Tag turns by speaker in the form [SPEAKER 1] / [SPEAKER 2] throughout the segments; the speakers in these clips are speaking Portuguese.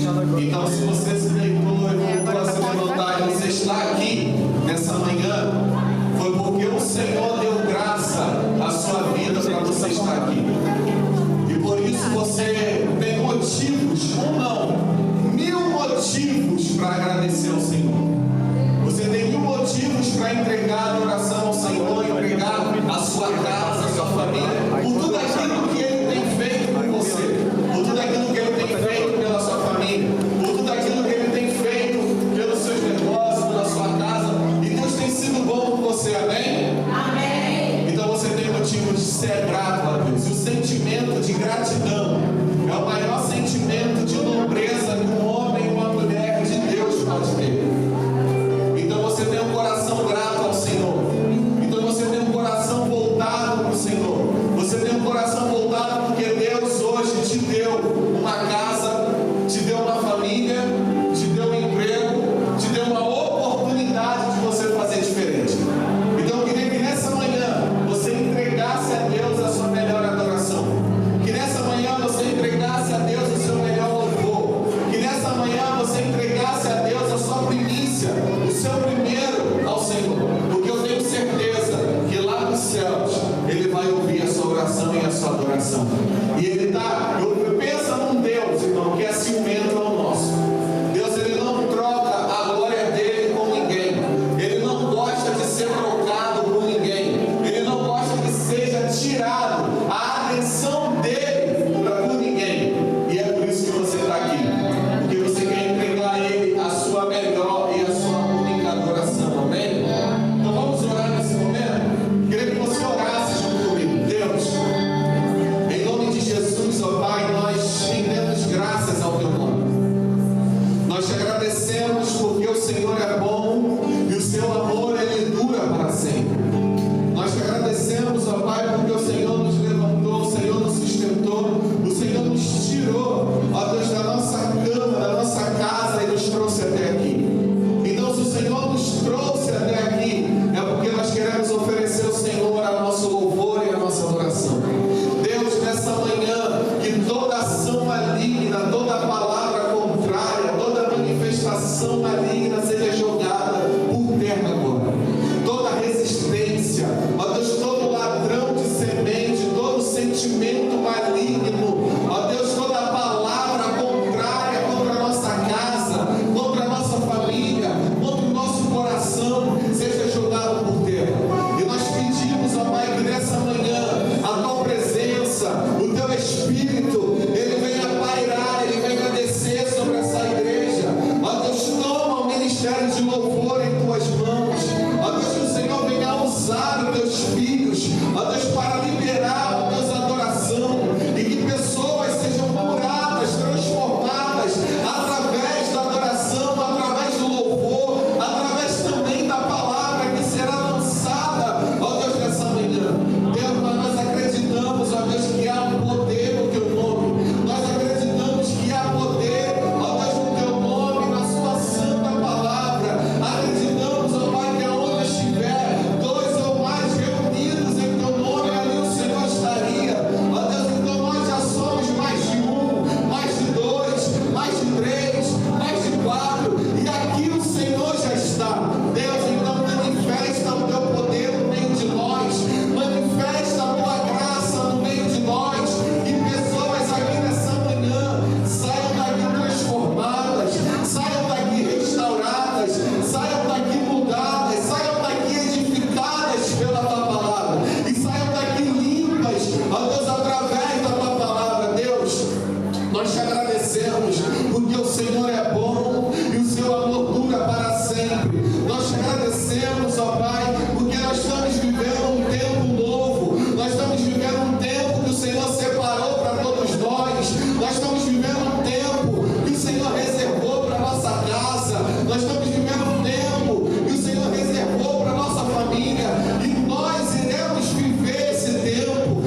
[SPEAKER 1] Então, se você se deitou e voltou a se levantar e você está aqui nessa manhã, foi porque o Senhor deu graça à sua vida para você estar aqui. E por isso você tem motivos, um não, 1000 motivos para agradecer ao Senhor. Você tem 1000 motivos para entregar a adoração ao Senhor, entregar a sua casa, a sua família, por tudo aquilo que Ele tem feito por você, por tudo aquilo que Ele tem feito pela sua família, por tudo aquilo que Ele tem feito pelos seus negócios, pela sua casa. E Deus tem sido bom com você, amém? Amém. Então você tem motivo de ser grato a Deus. E o sentimento de gratidão é o maior sentimento de nobreza que um homem e uma mulher de Deus pode ter. Então você tem um coração grato ao Senhor. Então você tem um coração voltado para o Senhor. Você tem um coração voltado porque Deus hoje te deu uma casa, te deu uma família, te deu um emprego, te deu uma oportunidade de você fazer diferente. Então eu queria que nessa manhã você entregasse a Deus a sua melhor adoração. Que nessa manhã você entregasse a Deus o seu melhor louvor. Que nessa manhã você entregasse a Deus a sua primícia, o seu primeiro ao Senhor. Porque eu tenho certeza que lá nos céus Ele vai ouvir a sua oração e a sua adoração. E Ele está, pensa num Deus, irmão, que é ciumento ao nosso. Deus, Ele não troca a glória dele com ninguém. Ele não gosta de ser trocado por ninguém. Ele não gosta que seja tirado a atenção dele por ninguém. E é por isso que você está aqui. Porque você quer entregar a Ele a sua melhor e a sua única adoração. Amém? Então vamos orar nesse momento. Queria que você orasse junto comigo. Deus, em nome de Jesus, ó Pai, nós rendemos graças ao Teu nome. Nós te agradecemos porque o Senhor é bom e o seu amor, Ele dura para sempre. Nós te agradecemos, ó Pai, porque o Senhor nos levantou, o Senhor nos sustentou, o Senhor nos tirou, ó Deus, da nossa cama, da nossa casa e nos trouxe até aqui. Então, se o Senhor nos trouxe até aqui, é porque nós queremos oferecer ao Senhor a nosso louvor e a nossa adoração. Deus, nessa manhã, que toda ação maligna, toda palavra contrária, toda manifestação maligna seja jogada por terra agora. Toda resistência, ó Deus, todo ladrão de semente, todo sentimento maligno, ó Deus, toda palavra contrária contra a nossa casa, contra a nossa família, contra o nosso coração, seja jogado por terra. E nós pedimos, ó Pai, que nessa manhã a Tua presença, o Teu Espírito, Ele venha pairar, Ele venha descer sobre essa igreja. Ó Deus, toma o ministério de louvor em Tuas mãos. Ó Deus, que o Senhor venha usar os Teus filhos, ó Deus, para liberar, ó Deus, a adoração, e que pessoas sejam curadas, transformadas através da adoração, através do louvor, através também da palavra que será lançada, ó Deus, nessa manhã. Deus, nós acreditamos, ó Deus, que há um poder no Teu nome. Nós acreditamos que há poder, ó Deus, no Teu nome, na Sua santa palavra. Acreditamos, ó Pai, que aonde estiver 2 ou mais reunidos em Teu nome, ali o Senhor estaria. Ó Deus, então nós já somos mais de 1, mais de 2, mais de 3, mais de 4, e aqui o Senhor já está. Deus, então manifesta o Teu poder no meio de nós, manifesta a Tua graça no meio de nós, e pessoas aqui nessa manhã saiam daqui transformadas, saiam daqui restauradas, saiam daqui mudadas, saiam daqui edificadas pela Tua palavra, e saiam daqui limpas, ó Deus, através da Tua palavra. Deus, nós te agradecemos porque o Senhor é bom e o seu amor dura para sempre. Nós te agradecemos, ó Pai, porque nós estamos vivendo um tempo novo. Nós estamos vivendo um tempo que o Senhor separou para todos nós. Nós estamos vivendo um tempo que o Senhor reservou para a nossa casa. Nós estamos vivendo um tempo que o Senhor reservou para a nossa família. E nós iremos viver esse tempo,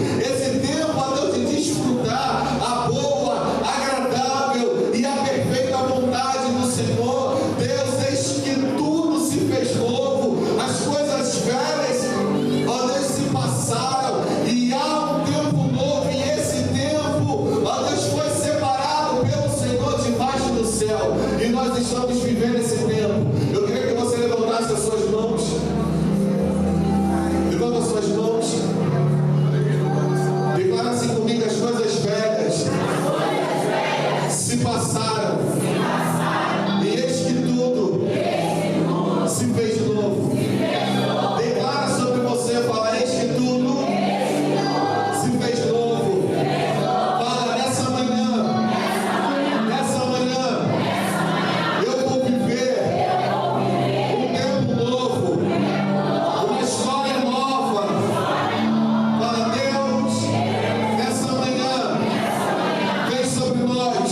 [SPEAKER 1] ó Deus, de desfrutar a boa, agradável e a perfeita vontade do Senhor. Deus, desde que tudo se fez novo, as coisas estamos vivendo esse tempo. Eu queria que você levantasse as suas mãos. Levanta as suas mãos. Declara assim comigo: as coisas velhas se passaram. E eis que tudo se fez de novo. Declara sobre você, fala: eis que tudo se fez de novo. Fala: nessa manhã, eu vou viver um tempo novo, uma história nova. Fala: Deus, nessa manhã, vem sobre nós.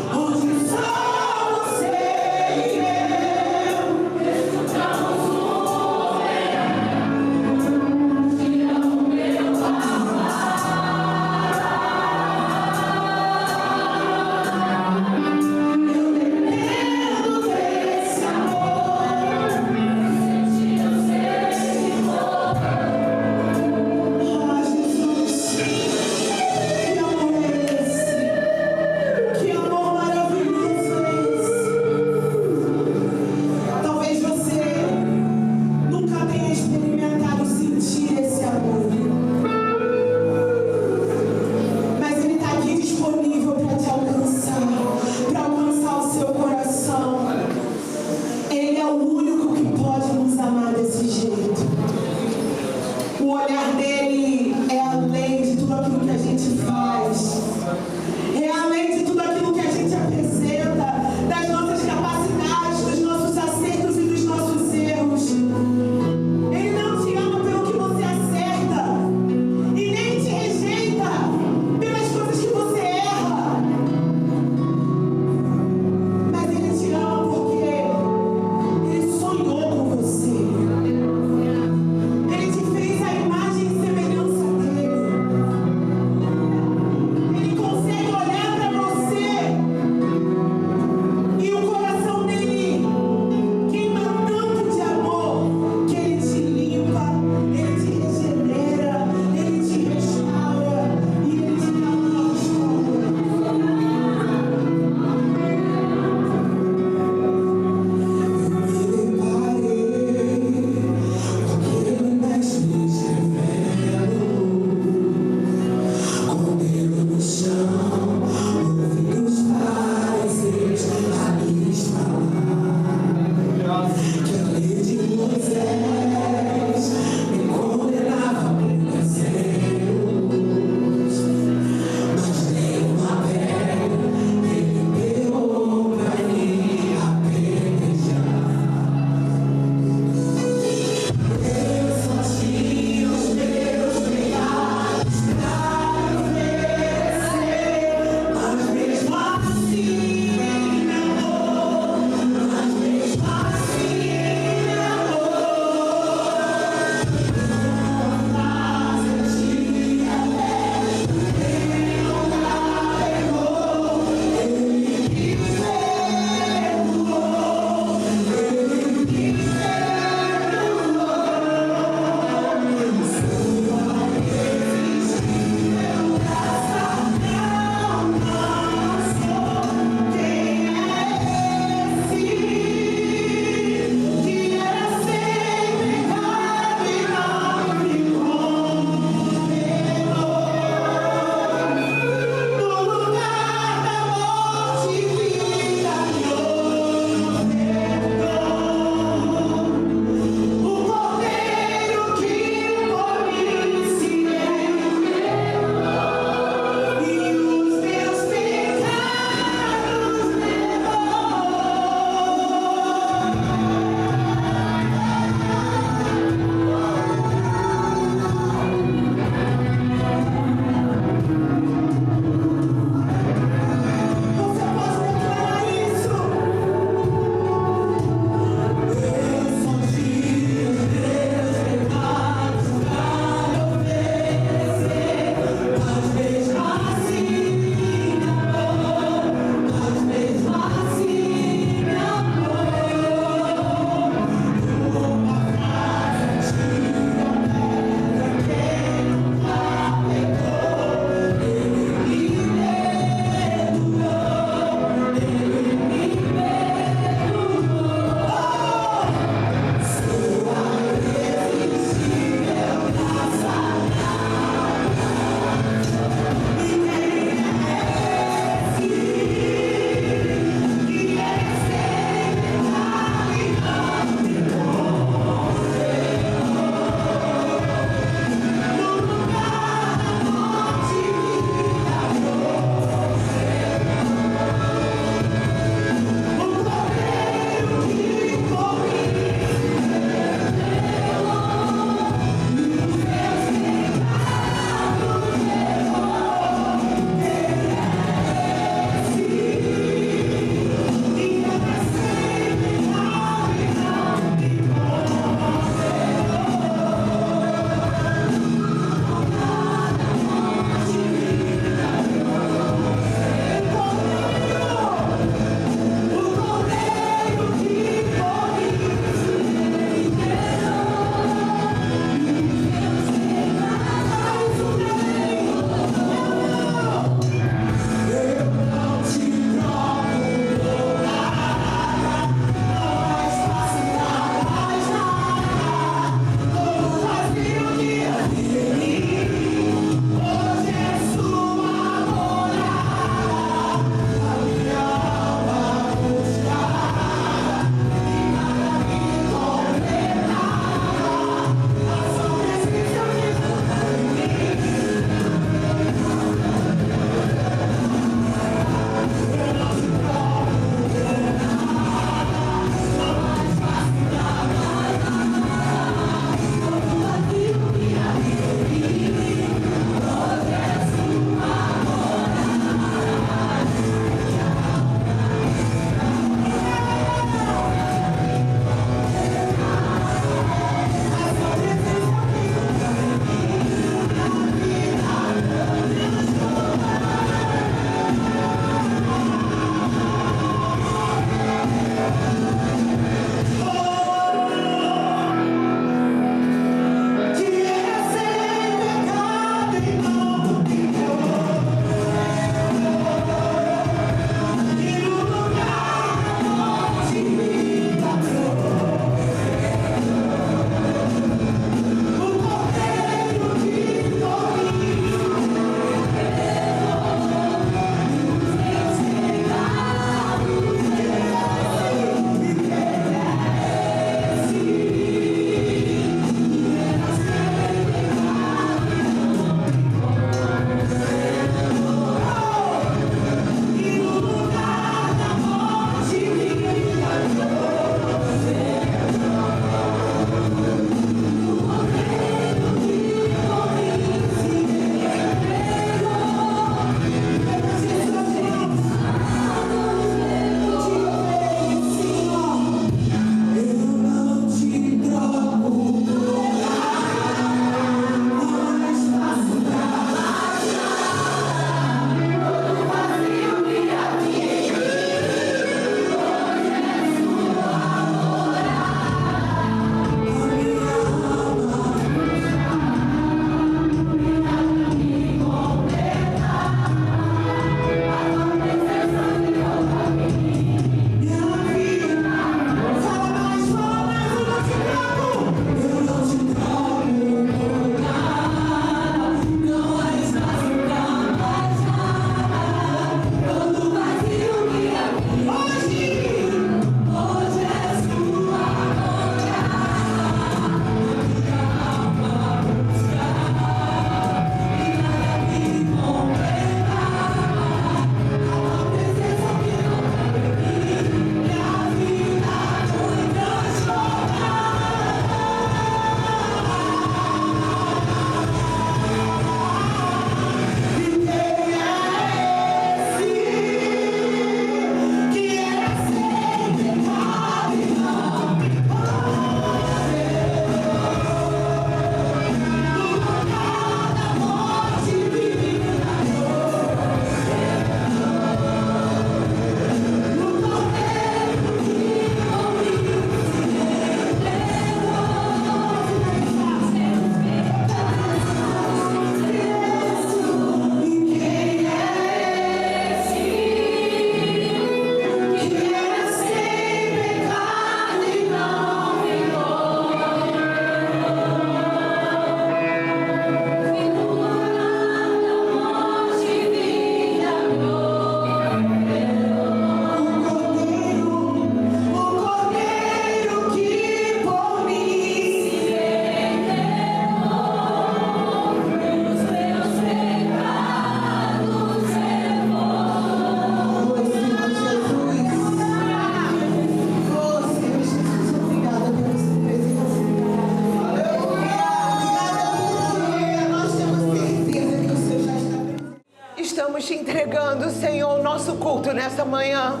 [SPEAKER 2] entregando, Senhor, o nosso culto nessa manhã.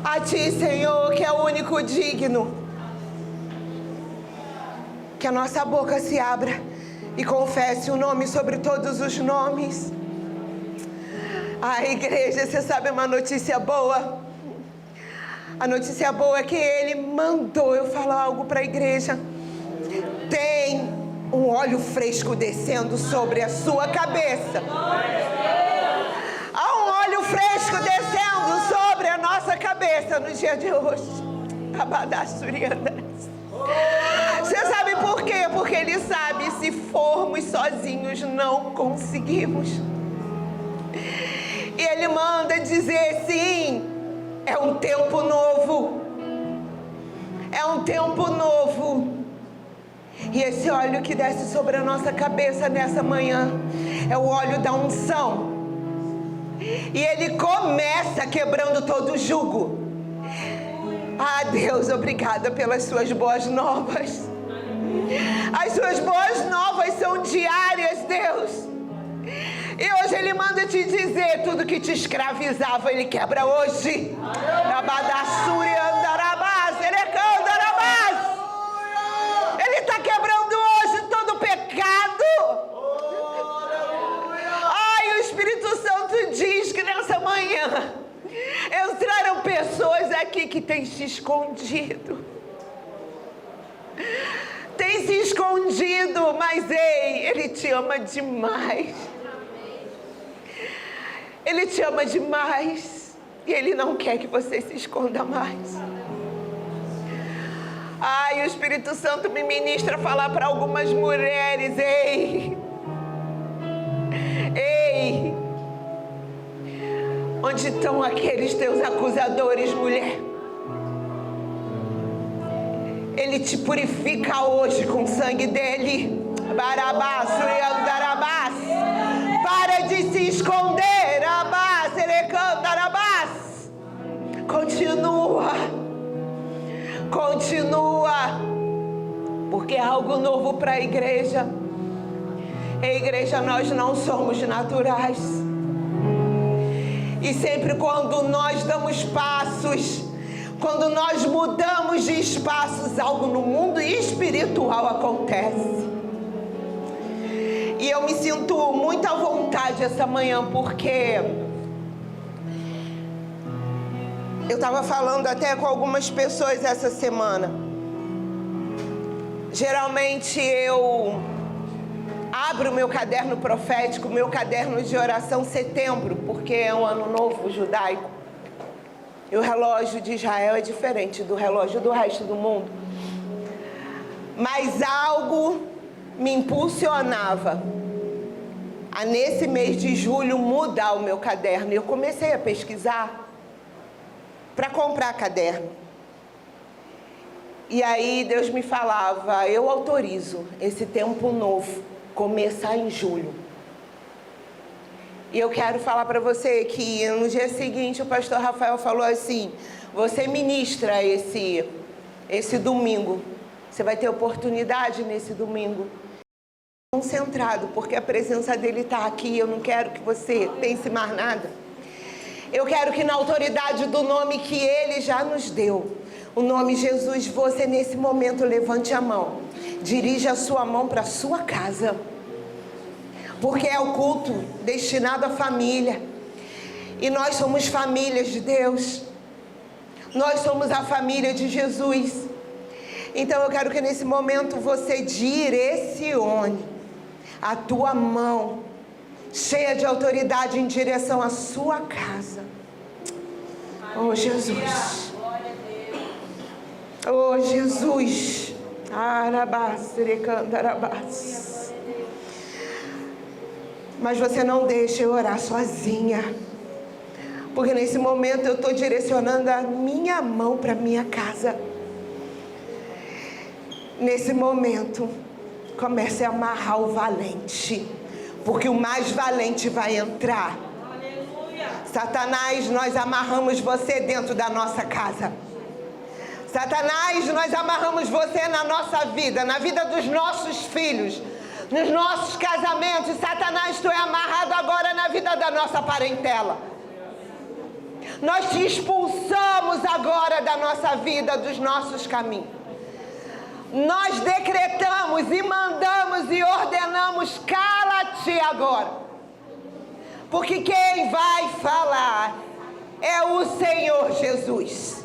[SPEAKER 2] A Ti, Senhor, que é o único digno. Que a nossa boca se abra e confesse o nome sobre todos os nomes. A igreja, você sabe uma notícia boa? A notícia boa é que Ele mandou eu falar algo para a igreja. Tem um óleo fresco descendo sobre a sua cabeça. Há um óleo fresco descendo sobre a nossa cabeça no dia de hoje. Você sabe por quê? Porque Ele sabe, se formos sozinhos não conseguimos. E Ele manda dizer sim, é um tempo novo. É um tempo novo. E esse óleo que desce sobre a nossa cabeça nessa manhã é o óleo da unção. E Ele começa quebrando todo o jugo. Ah, Deus, obrigada pelas suas boas novas. As suas boas novas são diárias, Deus. E hoje Ele manda te dizer, tudo que te escravizava, Ele quebra hoje. Ele está quebrando hoje todo o pecado. Ai, o Espírito Santo diz que nessa manhã entraram pessoas aqui que têm se escondido. Tem se escondido, mas ei, Ele te ama demais. Ele te ama demais. E Ele não quer que você se esconda mais. Ai, o Espírito Santo me ministra a falar para algumas mulheres. Ei! Ei! Onde estão aqueles teus acusadores, mulher? Ele te purifica hoje com o sangue dele. Barabás, Uriandarabás. Para de se esconder. Abás, Erecandarabás. Continua. Continua. Porque é algo novo para a igreja. Ei, igreja, nós não somos naturais. E sempre quando nós damos passos, quando nós mudamos de espaços, algo no mundo espiritual acontece. E eu me sinto muito à vontade essa manhã, porque eu estava falando até com algumas pessoas essa semana. Geralmente eu abro o meu caderno profético, meu caderno de oração setembro, porque é um ano novo judaico. E o relógio de Israel é diferente do relógio do resto do mundo. Mas algo me impulsionava a, nesse mês de julho, mudar o meu caderno. E eu comecei a pesquisar para comprar caderno. E aí Deus me falava, eu autorizo esse tempo novo começar em julho. E eu quero falar para você que no dia seguinte o pastor Rafael falou assim, você ministra esse domingo, você vai ter oportunidade nesse domingo. Concentrado, porque a presença dele está aqui, eu não quero que você pense mais nada. Eu quero que na autoridade do nome que Ele já nos deu, o nome Jesus, você nesse momento levante a mão, dirija a sua mão para a sua casa, porque é o culto destinado à família, e nós somos famílias de Deus, nós somos a família de Jesus. Então eu quero que nesse momento você direcione a tua mão, cheia de autoridade, em direção à sua casa. Oh Jesus, oh Jesus, Arabás, Recandarabás. Mas você não deixe eu orar sozinha, porque nesse momento eu estou direcionando a minha mão para minha casa. Nesse momento, comece a amarrar o valente, porque o mais valente vai entrar. Satanás, nós amarramos você dentro da nossa casa. Satanás, nós amarramos você na nossa vida, na vida dos nossos filhos. nos nossos casamentos. Satanás, tu é amarrado agora na vida da nossa parentela. Nós te expulsamos agora da nossa vida, dos nossos caminhos. Nós decretamos e mandamos e ordenamos: cala-te agora. Porque quem vai falar é o Senhor Jesus.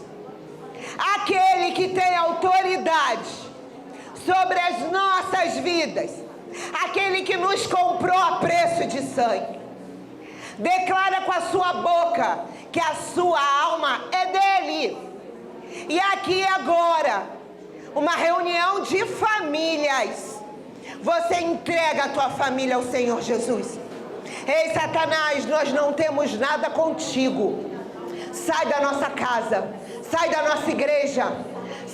[SPEAKER 2] Aquele que tem autoridade sobre as nossas vidas. Aquele que nos comprou a preço de sangue. Declara com a sua boca que a sua alma é dele. E aqui agora, uma reunião de famílias. Você entrega a tua família ao Senhor Jesus. Ei, Satanás, nós não temos nada contigo. Sai da nossa casa, sai da nossa igreja,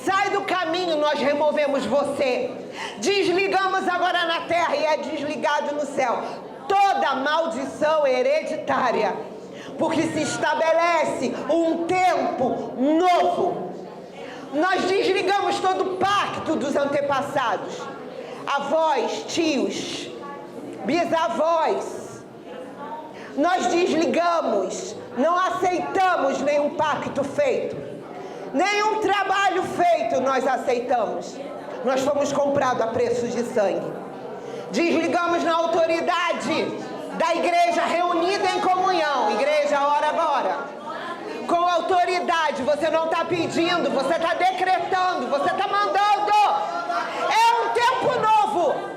[SPEAKER 2] sai do caminho, nós removemos você. Desligamos agora na terra e é desligado no céu toda maldição hereditária, porque se estabelece um tempo novo. Nós desligamos todo o pacto dos antepassados, avós, tios, bisavós. Nós desligamos, não aceitamos nenhum pacto feito, nenhum trabalho feito nós aceitamos. Nós fomos comprados a preço de sangue. Desligamos na autoridade da igreja reunida em comunhão. Igreja, ora agora. Com autoridade, você não está pedindo, você está decretando, você está mandando. É um tempo novo.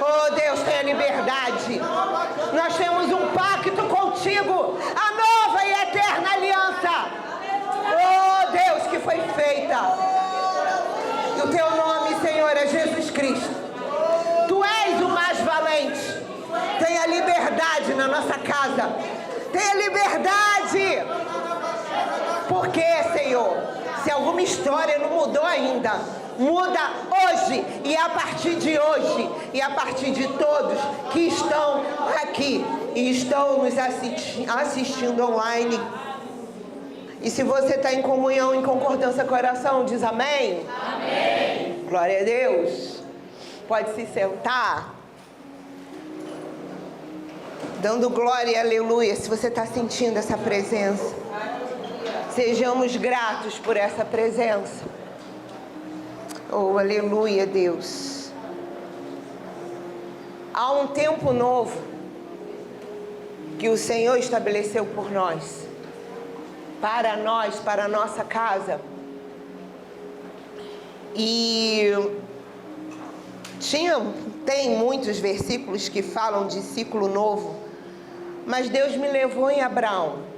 [SPEAKER 2] Oh Deus, tenha liberdade. Nós temos um pacto contigo, a nova e eterna aliança. Oh Deus, que foi feita. E o teu nome, Senhor, é Jesus Cristo. Tu és o mais valente. Tenha liberdade na nossa casa. Tenha liberdade. Por quê, Senhor? Se alguma história não mudou ainda, muda hoje e a partir de hoje e a partir de todos que estão aqui e estão nos assistindo online. E se você está em comunhão, em concordância com a oração, diz amém? Amém. Glória a Deus. Pode se sentar. Dando glória e aleluia, se você está sentindo essa presença. Sejamos gratos por essa presença. Oh, aleluia, Deus. Há um tempo novo que o Senhor estabeleceu por nós. Para nós, para a nossa casa. E tem muitos versículos que falam de ciclo novo, mas Deus me levou em Abraão.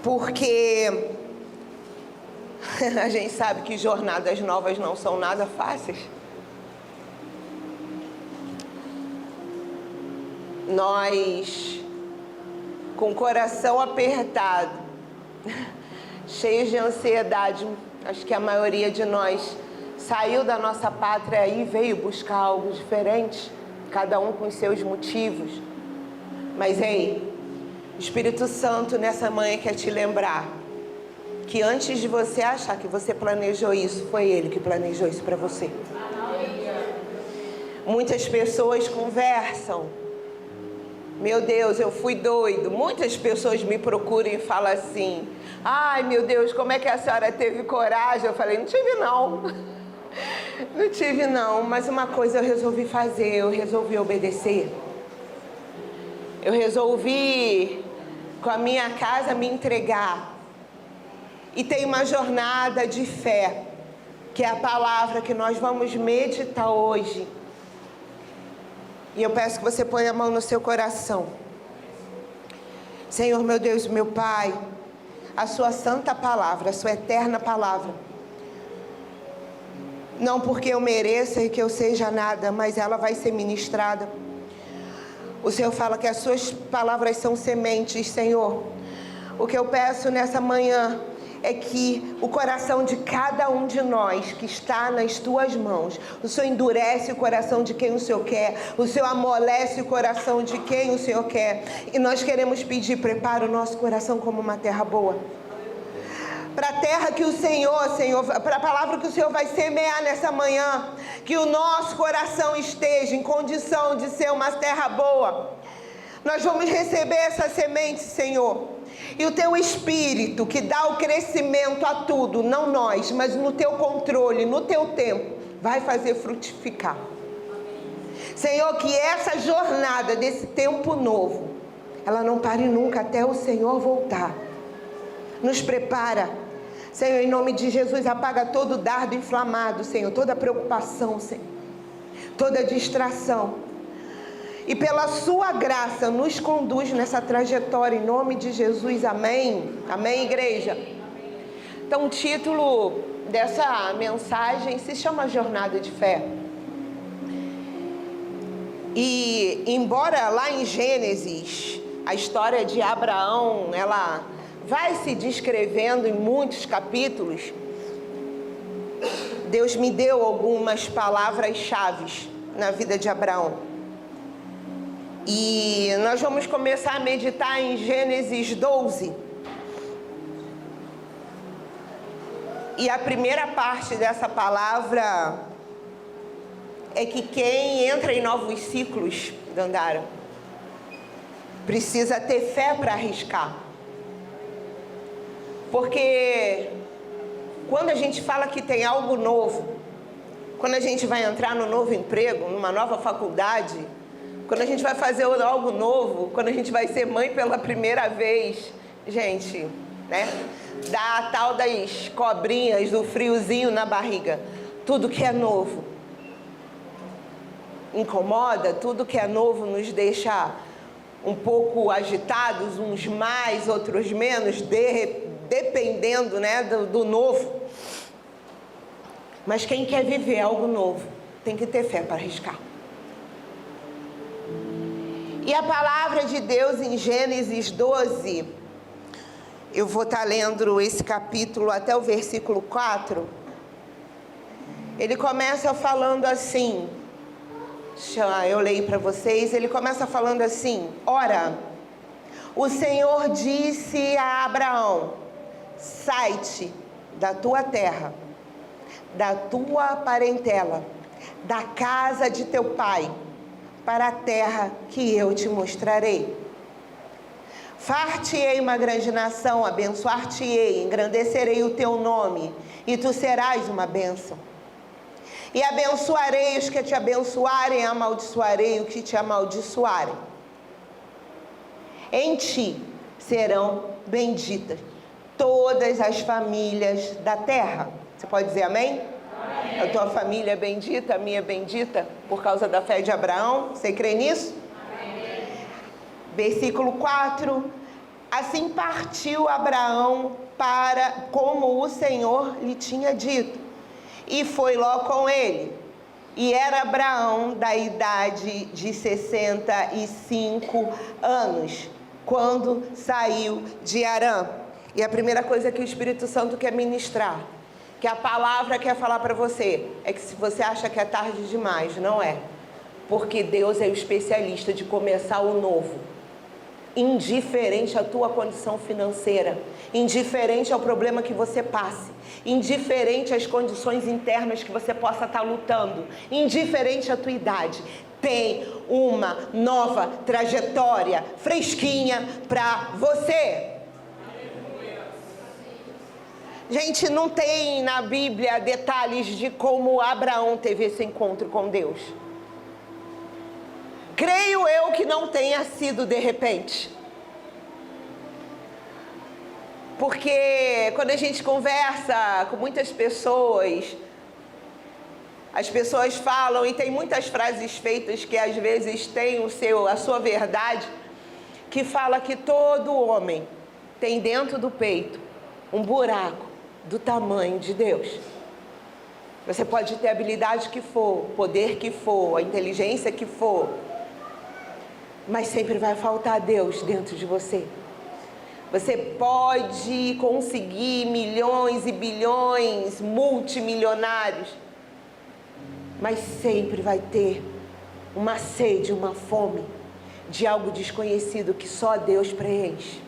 [SPEAKER 2] Porque a gente sabe que jornadas novas não são nada fáceis. Nós, com o coração apertado, cheios de ansiedade, acho que a maioria de nós saiu da nossa pátria e veio buscar algo diferente, cada um com os seus motivos. Mas ei, o Espírito Santo nessa manhã quer te lembrar que antes de você achar que você planejou isso, foi Ele que planejou isso para você. Muitas pessoas conversam: meu Deus, eu fui doido. Muitas pessoas me procuram e falam assim: ai meu Deus, como é que a senhora teve coragem? Eu falei: não tive não. Não tive não, mas uma coisa eu resolvi fazer, eu resolvi obedecer. Eu resolvi, com a minha casa, me entregar. E tem uma jornada de fé, que é a palavra que nós vamos meditar hoje. E eu peço que você ponha a mão no seu coração. Senhor, meu Deus, meu Pai, a sua santa palavra, a sua eterna palavra. Não porque eu mereça e que eu seja nada, mas ela vai ser ministrada. O Senhor fala que as suas palavras são sementes, Senhor. O que eu peço nessa manhã é que o coração de cada um de nós que está nas tuas mãos, o Senhor endurece o coração de quem o Senhor quer, o Senhor amolece o coração de quem o Senhor quer. E nós queremos pedir: prepara o nosso coração como uma terra boa. para a terra que o Senhor, para a palavra que o Senhor vai semear nessa manhã, que o nosso coração esteja em condição de ser uma terra boa. Nós vamos receber essa semente, Senhor, e o Teu Espírito, que dá o crescimento a tudo, não nós, mas no Teu controle, no Teu tempo, vai fazer frutificar. Senhor, que essa jornada desse tempo novo, ela não pare nunca até o Senhor voltar. Nos prepara, Senhor, em nome de Jesus, apaga todo dardo inflamado, Senhor, toda preocupação, Senhor, toda distração. E pela sua graça, nos conduz nessa trajetória, em nome de Jesus, amém? Amém, igreja? Então, o título dessa mensagem se chama Jornada de Fé. E, embora lá em Gênesis, a história de Abraão, ela vai se descrevendo em muitos capítulos, Deus me deu algumas palavras-chave na vida de Abraão. E nós vamos começar a meditar em Gênesis 12. E a primeira parte dessa palavra é que quem entra em novos ciclos, Dandara, precisa ter fé para arriscar. Porque quando a gente fala que tem algo novo, quando a gente vai entrar no novo emprego, numa nova faculdade, quando a gente vai fazer algo novo, quando a gente vai ser mãe pela primeira vez, gente, né? Dá a tal das cobrinhas, do friozinho na barriga. Tudo que é novo incomoda, tudo que é novo nos deixa um pouco agitados, uns mais, outros menos, dependendo, né, do novo. Mas quem quer viver algo novo tem que ter fé para arriscar. E a palavra de Deus em Gênesis 12, eu vou estar lendo esse capítulo até o versículo 4. Ele começa falando assim, eu leio para vocês, ele começa falando assim: Ora, o Senhor disse a Abraão: sai-te da tua terra, da tua parentela, da casa de teu pai, para a terra que eu te mostrarei. Far-te-ei uma grande nação, abençoar-te-ei, engrandecerei o teu nome, e tu serás uma bênção. E abençoarei os que te abençoarem, amaldiçoarei os que te amaldiçoarem. Em ti serão benditas todas as famílias da terra. Você pode dizer amém? Amém. A tua família é bendita, a minha é bendita, por causa da fé de Abraão. Você crê nisso? Amém. Versículo 4. Assim partiu Abraão para como o Senhor lhe tinha dito, e foi Ló com ele. E era Abraão da idade de 65 anos, quando saiu de Harã. E a primeira coisa que o Espírito Santo quer ministrar, que a palavra quer falar para você, é que se você acha que é tarde demais, não é. Porque Deus é o especialista de começar o novo. Indiferente à tua condição financeira, indiferente ao problema que você passe, indiferente às condições internas que você possa estar lutando, indiferente à tua idade, tem uma nova trajetória fresquinha para você. Gente, não tem na Bíblia detalhes de como Abraão teve esse encontro com Deus. Creio eu que não tenha sido de repente. Porque quando a gente conversa com muitas pessoas, as pessoas falam, e tem muitas frases feitas que às vezes têm a sua verdade, que fala que todo homem tem dentro do peito um buraco do tamanho de Deus. Você pode ter a habilidade que for, o poder que for, a inteligência que for, mas sempre vai faltar Deus dentro de você. Você pode conseguir milhões e bilhões, multimilionários, mas sempre vai ter uma sede, uma fome de algo desconhecido que só Deus preenche.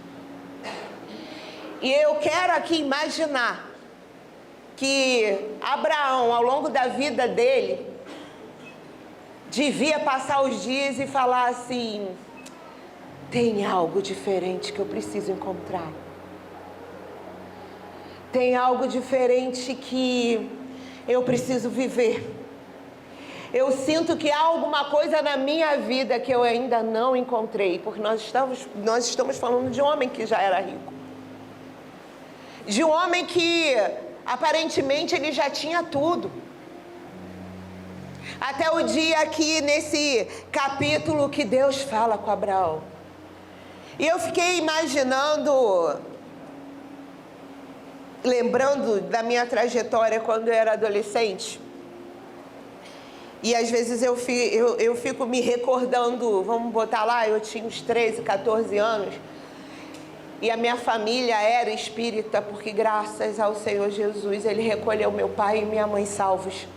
[SPEAKER 2] E eu quero aqui imaginar que Abraão, ao longo da vida dele, devia passar os dias e falar assim: tem algo diferente que eu preciso encontrar. Tem algo diferente que eu preciso viver. Eu sinto que há alguma coisa na minha vida que eu ainda não encontrei, porque nós estamos falando de um homem que já era rico. De um homem que, aparentemente, ele já tinha tudo. Até o dia aqui, nesse capítulo, que Deus fala com Abraão. E eu fiquei imaginando, lembrando da minha trajetória quando eu era adolescente. E às vezes eu fico me recordando, vamos botar lá, eu tinha uns 13, 14 anos. E a minha família era espírita, porque graças ao Senhor Jesus, Ele recolheu meu pai e minha mãe salvos.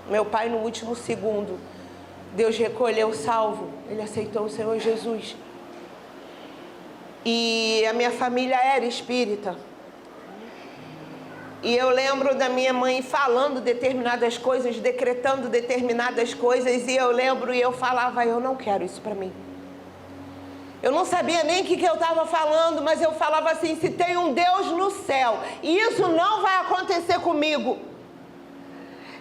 [SPEAKER 2] Meu pai no último segundo, Deus recolheu salvo, Ele aceitou o Senhor Jesus. E a minha família era espírita. E eu lembro da minha mãe falando determinadas coisas, decretando determinadas coisas, e eu lembro e eu falava: eu não quero isso para mim. Eu não sabia nem o que eu estava falando, mas eu falava assim: se tem um Deus no céu, isso não vai acontecer comigo.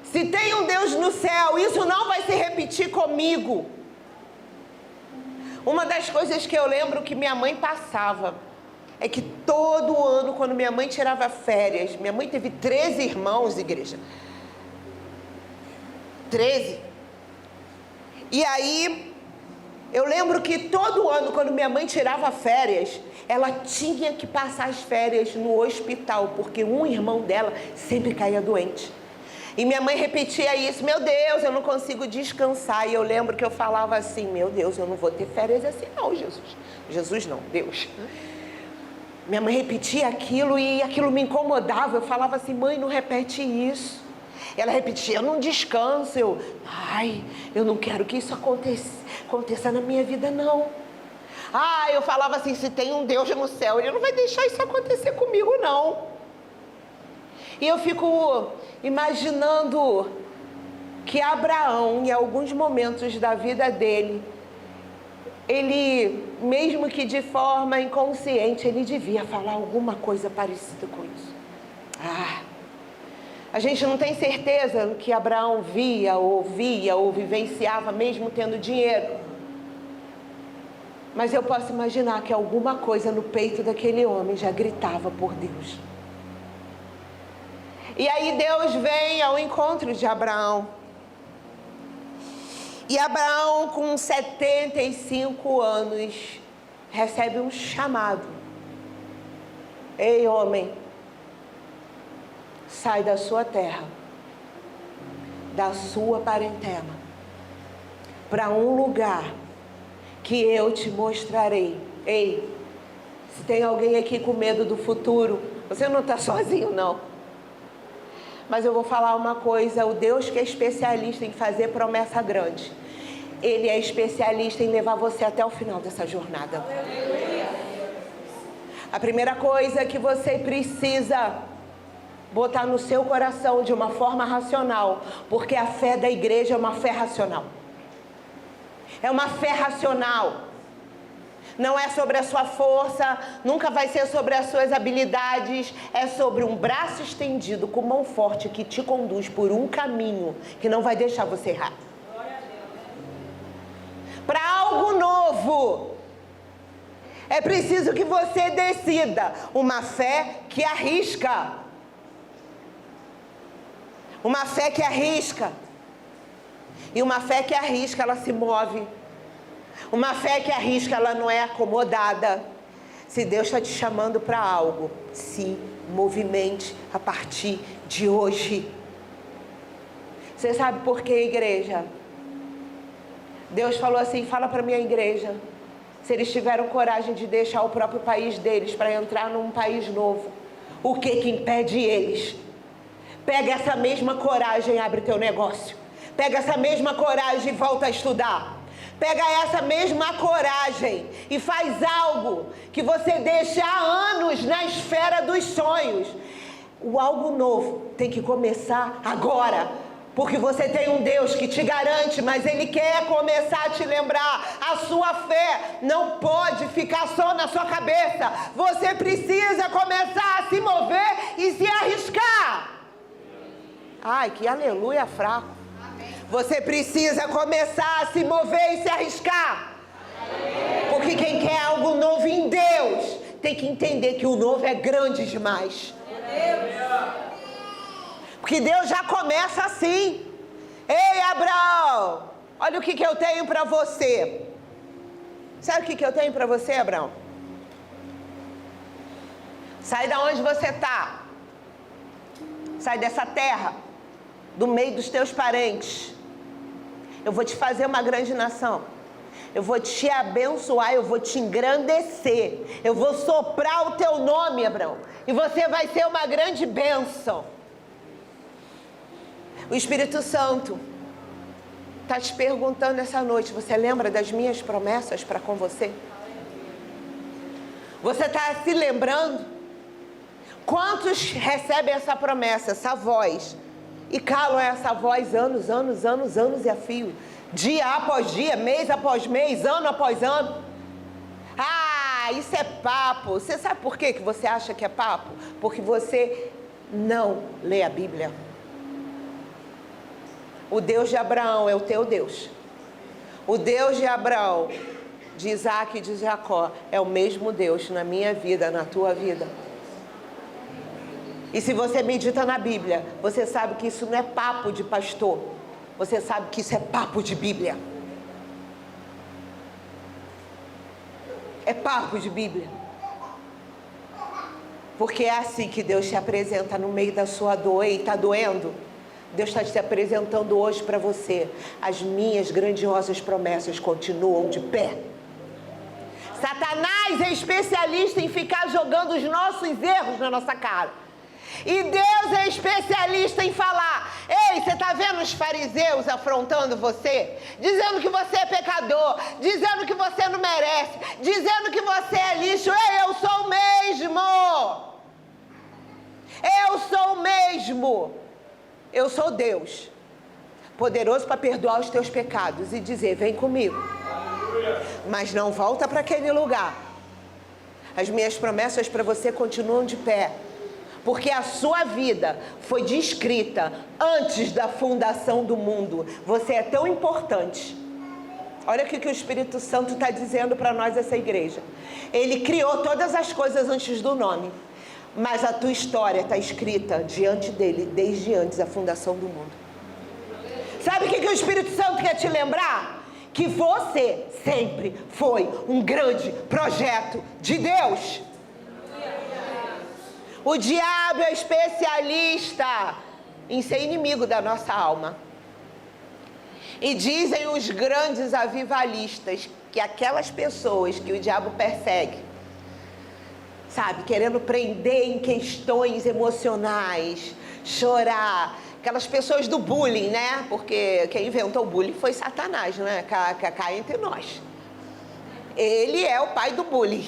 [SPEAKER 2] Se tem um Deus no céu, isso não vai se repetir comigo. Uma das coisas que eu lembro que minha mãe passava é que todo ano, quando minha mãe tirava férias, minha mãe teve 13 irmãos, igreja. 13. E aí, eu lembro que todo ano, quando minha mãe tirava férias, ela tinha que passar as férias no hospital, porque um irmão dela sempre caía doente. E minha mãe repetia isso: meu Deus, eu não consigo descansar. E eu lembro que eu falava assim: meu Deus, eu não vou ter férias assim não, Jesus. Jesus não, Deus. Minha mãe repetia aquilo e aquilo me incomodava. Eu falava assim: mãe, não repete isso. Ela repetia: eu não descanso. Eu não quero que isso aconteça na minha vida, não. Eu falava assim: se tem um Deus no céu, Ele não vai deixar isso acontecer comigo, não. E eu fico imaginando que Abraão, em alguns momentos da vida dele, ele, mesmo que de forma inconsciente, ele devia falar alguma coisa parecida com isso. A gente não tem certeza do que Abraão via, ouvia ou vivenciava, mesmo tendo dinheiro. Mas eu posso imaginar que alguma coisa no peito daquele homem já gritava por Deus. E aí Deus vem ao encontro de Abraão. E Abraão, com 75 anos, recebe um chamado. Ei, homem, sai da sua terra, da sua parentela, para um lugar que eu te mostrarei. Ei, se tem alguém aqui com medo do futuro, você não está sozinho, não. Mas eu vou falar uma coisa: o Deus que é especialista em fazer promessa grande, Ele é especialista em levar você até o final dessa jornada. A primeira coisa que você precisa botar no seu coração de uma forma racional, porque a fé da igreja é uma fé racional. É uma fé racional. Não é sobre a sua força, nunca vai ser sobre as suas habilidades. É sobre um braço estendido com mão forte que te conduz por um caminho que não vai deixar você errar. Para algo novo, é preciso que você decida uma fé que arrisca. Uma fé que arrisca. E uma fé que arrisca, ela se move. Uma fé que arrisca, ela não é acomodada. Se Deus está te chamando para algo, se movimente a partir de hoje. Você sabe por quê, igreja? Deus falou assim: fala para a minha igreja, se eles tiveram coragem de deixar o próprio país deles para entrar num país novo, o que impede eles? Pega essa mesma coragem e abre teu negócio. Pega essa mesma coragem e volta a estudar. Pega essa mesma coragem e faz algo que você deixa há anos na esfera dos sonhos. O algo novo tem que começar agora. Porque você tem um Deus que te garante, mas Ele quer começar a te lembrar. A sua fé não pode ficar só na sua cabeça. Você precisa começar a se mover e se arriscar. Ai, que aleluia fraco. Você precisa começar a se mover e se arriscar. Porque quem quer algo novo em Deus tem que entender que o novo é grande demais. Porque Deus já começa assim. Ei, Abraão, olha o que eu tenho para você. Sabe o que eu tenho para você, Abraão? Sai da onde você está. Sai dessa terra, do meio dos teus parentes. Eu vou te fazer uma grande nação. Eu vou te abençoar, eu vou te engrandecer. Eu vou soprar o teu nome, Abraão. E você vai ser uma grande bênção. O Espírito Santo está te perguntando essa noite, você lembra das minhas promessas para com você? Você está se lembrando? Quantos recebem essa promessa, essa voz, e calam essa voz anos e a fio, dia após dia, mês após mês, ano após ano? Ah, isso é papo. Você sabe por que você acha que é papo? Porque você não lê a Bíblia. O Deus de Abraão é o teu Deus. O Deus de Abraão, de Isaac e de Jacó, é o mesmo Deus na minha vida, na tua vida. E se você medita na Bíblia, você sabe que isso não é papo de pastor. Você sabe que isso é papo de Bíblia. É papo de Bíblia. Porque é assim que Deus te apresenta no meio da sua dor. E está doendo? Deus está te apresentando hoje para você. As minhas grandiosas promessas continuam de pé. Satanás é especialista em ficar jogando os nossos erros na nossa cara. E Deus é especialista em falar: ei, você está vendo os fariseus afrontando você? Dizendo que você é pecador, dizendo que você não merece, dizendo que você é lixo. Ei, eu sou o mesmo. Eu sou o mesmo. Eu sou Deus, poderoso para perdoar os teus pecados e dizer: vem comigo. Mas não volta para aquele lugar. As minhas promessas para você continuam de pé. Porque a sua vida foi descrita antes da fundação do mundo. Você é tão importante. Olha o que o Espírito Santo está dizendo para nós, essa igreja. Ele criou todas as coisas antes do nome. Mas a tua história está escrita diante dele, desde antes da fundação do mundo. Sabe o que o Espírito Santo quer te lembrar? Que você sempre foi um grande projeto de Deus. O diabo é especialista em ser inimigo da nossa alma. E dizem os grandes avivalistas que aquelas pessoas que o diabo persegue, sabe, querendo prender em questões emocionais, chorar, aquelas pessoas do bullying, né? Porque quem inventou o bullying foi Satanás, né? Cá entre nós. Ele é o pai do bullying.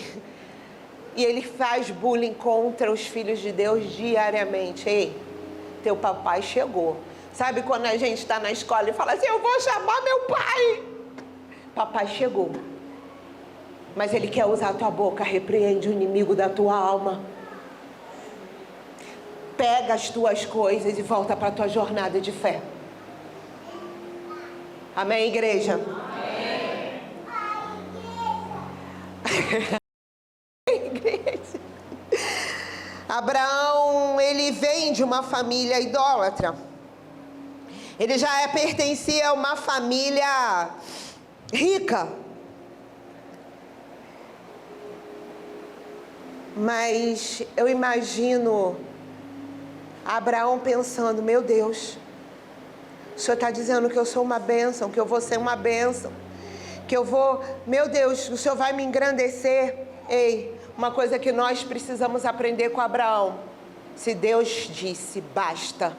[SPEAKER 2] E ele faz bullying contra os filhos de Deus diariamente. Ei, teu papai chegou. Sabe quando a gente está na escola e fala assim: eu vou chamar meu pai. Papai chegou. Mas ele quer usar a tua boca. Repreende o inimigo da tua alma. Pega as tuas coisas e volta para a tua jornada de fé. Amém, igreja? Amém. Abraão, ele vem de uma família idólatra. Ele já pertencia a uma família rica. Mas eu imagino Abraão pensando: meu Deus, o Senhor está dizendo que eu sou uma bênção, que eu vou ser uma bênção, que eu vou, meu Deus, o Senhor vai me engrandecer. Ei, uma coisa que nós precisamos aprender com Abraão: se Deus disse, basta.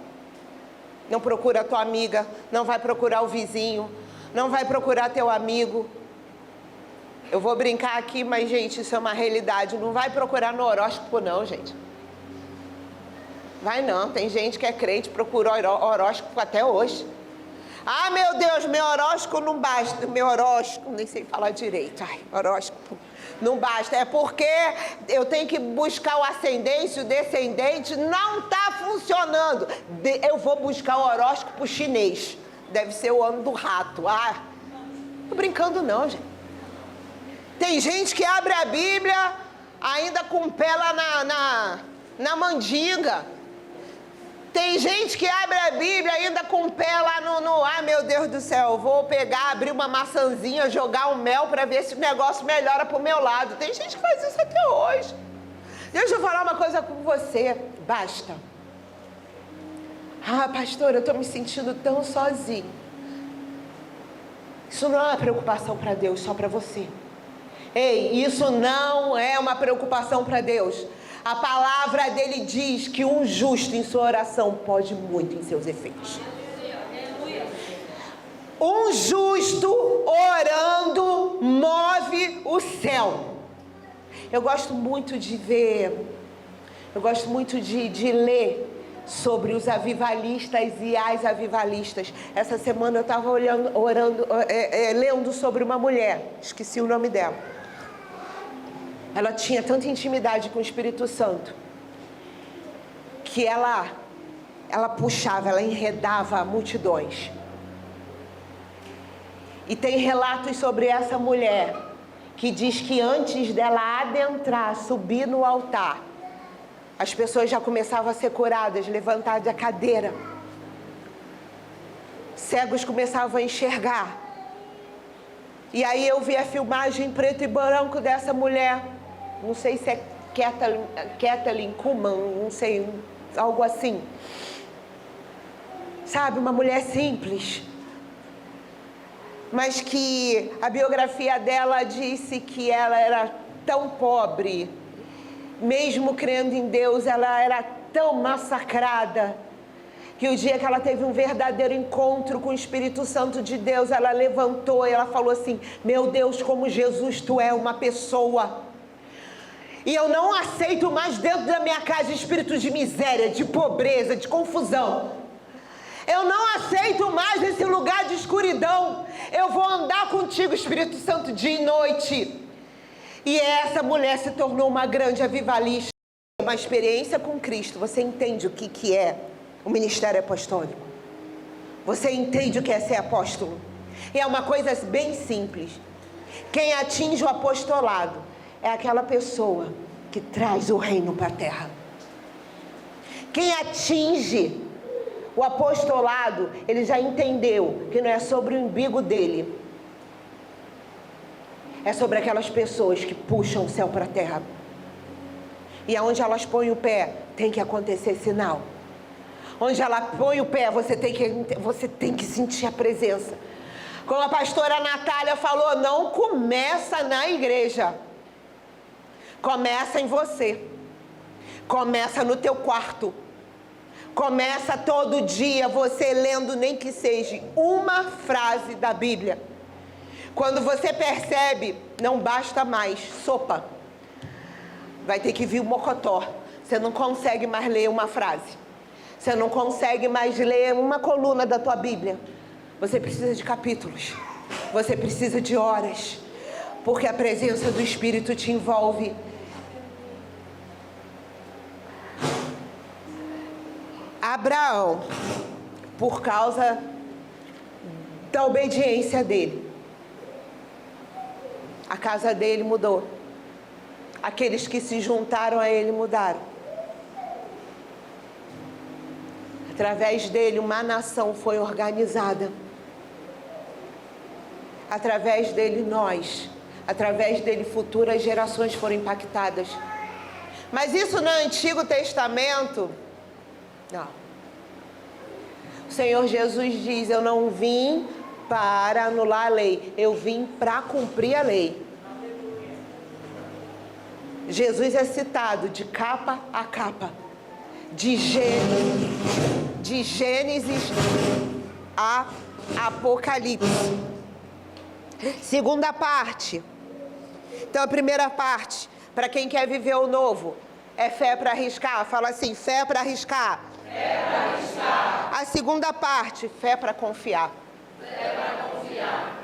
[SPEAKER 2] Não procura a tua amiga, não vai procurar o vizinho, não vai procurar teu amigo. Eu vou brincar aqui, mas, gente, isso é uma realidade. Não vai procurar no horóscopo, não, gente. Vai não, tem gente que é crente, procura horóscopo até hoje. Ah, meu Deus, meu horóscopo não basta. Meu horóscopo, nem sei falar direito. Ai, horóscopo não basta. É porque eu tenho que buscar o ascendente, o descendente. Não está funcionando. Eu vou buscar o horóscopo chinês. Deve ser o ano do rato. Ah, tô brincando não, gente. Tem gente que abre a Bíblia ainda com o pé lá na mandinga. Tem gente que abre a Bíblia ainda com o pé lá ai meu Deus do céu, vou pegar, abrir uma maçãzinha, jogar um mel para ver se o negócio melhora pro meu lado. Tem gente que faz isso até hoje. Deixa eu falar uma coisa com você, basta. Ah, pastor, eu estou me sentindo tão sozinho. Isso não é uma preocupação para Deus, só para você. Ei, isso não é uma preocupação para Deus. A palavra dele diz que um justo em sua oração pode muito em seus efeitos. Um justo orando move o céu. Eu gosto muito de ler sobre os avivalistas e as avivalistas. Essa semana eu estava lendo sobre uma mulher, esqueci o nome dela. Ela tinha tanta intimidade com o Espírito Santo que ela puxava, ela enredava multidões. E tem relatos sobre essa mulher que diz que antes dela adentrar, subir no altar, as pessoas já começavam a ser curadas, levantar da cadeira. Cegos começavam a enxergar. E aí eu vi a filmagem em preto e branco dessa mulher. Não sei se é Kathleen Kuhlman, não sei, algo assim. Sabe, uma mulher simples. Mas que a biografia dela disse que ela era tão pobre. Mesmo crendo em Deus, ela era tão massacrada. Que o dia que ela teve um verdadeiro encontro com o Espírito Santo de Deus, ela levantou e ela falou assim: meu Deus, como Jesus, tu é uma pessoa. E eu não aceito mais dentro da minha casa espíritos de miséria, de pobreza, de confusão. Eu não aceito mais esse lugar de escuridão. Eu vou andar contigo, Espírito Santo, dia e noite. E essa mulher se tornou uma grande avivalista. Uma experiência com Cristo. Você entende o que é o ministério apostólico? Você entende o que é ser apóstolo? E é uma coisa bem simples. Quem atinge o apostolado é aquela pessoa que traz o reino para a terra. Quem atinge o apostolado, ele já entendeu que não é sobre o umbigo dele. É sobre aquelas pessoas que puxam o céu para a terra. E aonde elas põem o pé, tem que acontecer sinal. Onde ela põe o pé, você tem que sentir a presença. Como a pastora Natália falou, não começa na igreja. Começa em você. Começa no teu quarto. Começa todo dia você lendo nem que seja uma frase da Bíblia. Quando você percebe, não basta mais sopa. Vai ter que vir o mocotó. Você não consegue mais ler uma frase. Você não consegue mais ler uma coluna da tua Bíblia. Você precisa de capítulos. Você precisa de horas. Porque a presença do Espírito te envolve. Abraão, por causa da obediência dele, a casa dele mudou. Aqueles que se juntaram a ele mudaram. Através dele, uma nação foi organizada. Através dele, através dele, futuras gerações foram impactadas. Mas isso no Antigo Testamento, não. O Senhor Jesus diz: eu não vim para anular a lei, eu vim para cumprir a lei. Jesus é citado de capa a capa, de Gênesis a Apocalipse. Segunda parte. Então, a primeira parte, para quem quer viver o novo, é fé para arriscar. Fala assim, fé para arriscar. Fé para arriscar. A segunda parte, fé para confiar. Fé para confiar.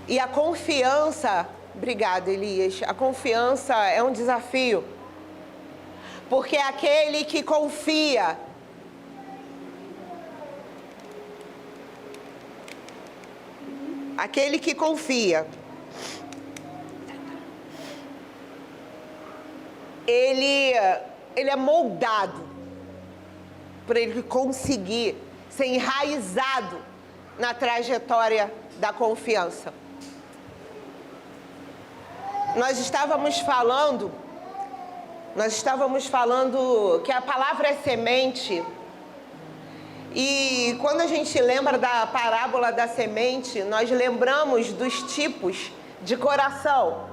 [SPEAKER 2] E a confiança, obrigada, Elias, a confiança é um desafio. Porque aquele que confia, ele é moldado para ele conseguir ser enraizado na trajetória da confiança. Nós estávamos falando que a palavra é semente. E quando a gente lembra da parábola da semente, nós lembramos dos tipos de coração.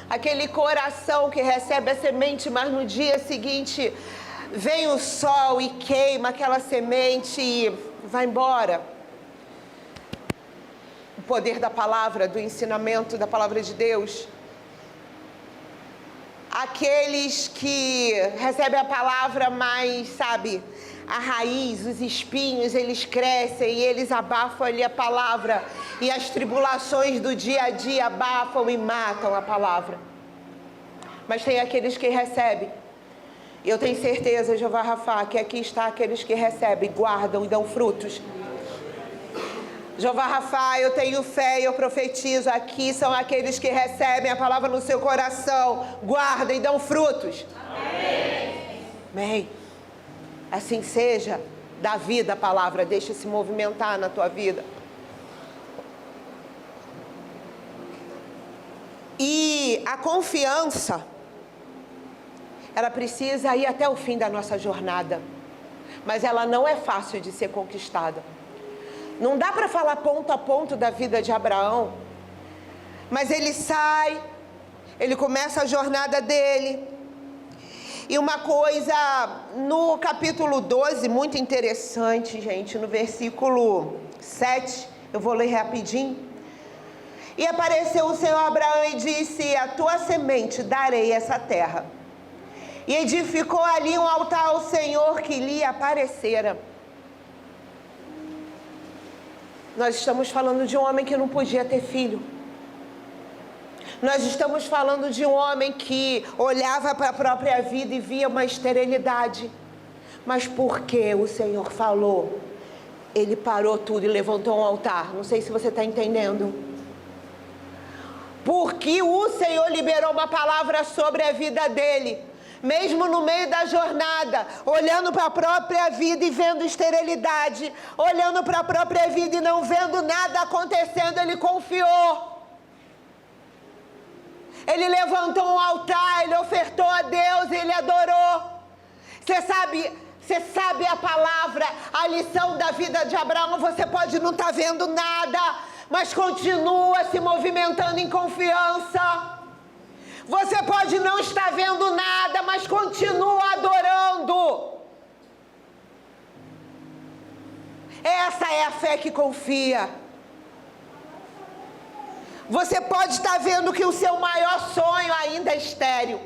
[SPEAKER 2] Aquele coração que recebe a semente, mas no dia seguinte vem o sol e queima aquela semente e vai embora. O poder da palavra, do ensinamento da palavra de Deus. Aqueles que recebem a palavra, mas, sabe, a raiz, os espinhos, eles crescem e eles abafam ali a palavra. E as tribulações do dia a dia abafam e matam a palavra. Mas tem aqueles que recebem. E eu tenho certeza, Jeová Rafá, que aqui está aqueles que recebem, guardam e dão frutos. Jeová Rafá, eu tenho fé e eu profetizo, aqui são aqueles que recebem a palavra no seu coração, guardam e dão frutos. Amém. Amém. Assim seja, dá vida a palavra, deixa se movimentar na tua vida. E a confiança, ela precisa ir até o fim da nossa jornada, mas ela não é fácil de ser conquistada. Não dá para falar ponto a ponto da vida de Abraão, mas ele sai, ele começa a jornada dele. E uma coisa, no capítulo 12, muito interessante, gente, no versículo 7, eu vou ler rapidinho. E apareceu o Senhor a Abraão e disse, a tua semente darei essa terra. E edificou ali um altar ao Senhor que lhe aparecera. Nós estamos falando de um homem que não podia ter filho. Nós estamos falando de um homem que olhava para a própria vida e via uma esterilidade. Mas porque o Senhor falou, ele parou tudo e levantou um altar. Não sei se você está entendendo. Porque o Senhor liberou uma palavra sobre a vida dele. Mesmo no meio da jornada, olhando para a própria vida e vendo esterilidade, olhando para a própria vida e não vendo nada acontecendo, ele confiou. Ele levantou um altar, ele ofertou a Deus, ele adorou. Você sabe a palavra, a lição da vida de Abraão, você pode não estar vendo nada, mas continua se movimentando em confiança. Você pode não estar vendo nada, mas continua adorando. Essa é a fé que confia. Você pode estar vendo que o seu maior sonho ainda é estéril.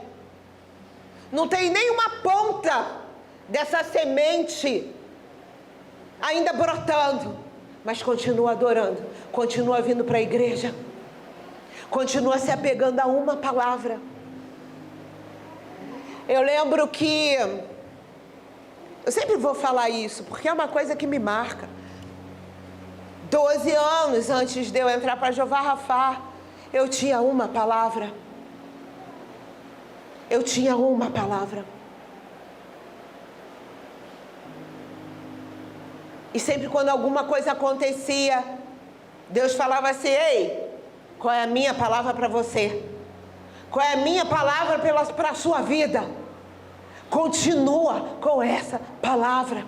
[SPEAKER 2] Não tem nenhuma ponta dessa semente ainda brotando, mas continua adorando, continua vindo para a igreja. Continua se apegando a uma palavra. Eu lembro que... Eu sempre vou falar isso, porque é uma coisa que me marca. 12 anos antes de eu entrar para Jeová Rafá, eu tinha uma palavra. Eu tinha uma palavra. E sempre quando alguma coisa acontecia, Deus falava assim, ei... Qual é a minha palavra para você? Qual é a minha palavra para a sua vida? Continua com essa palavra.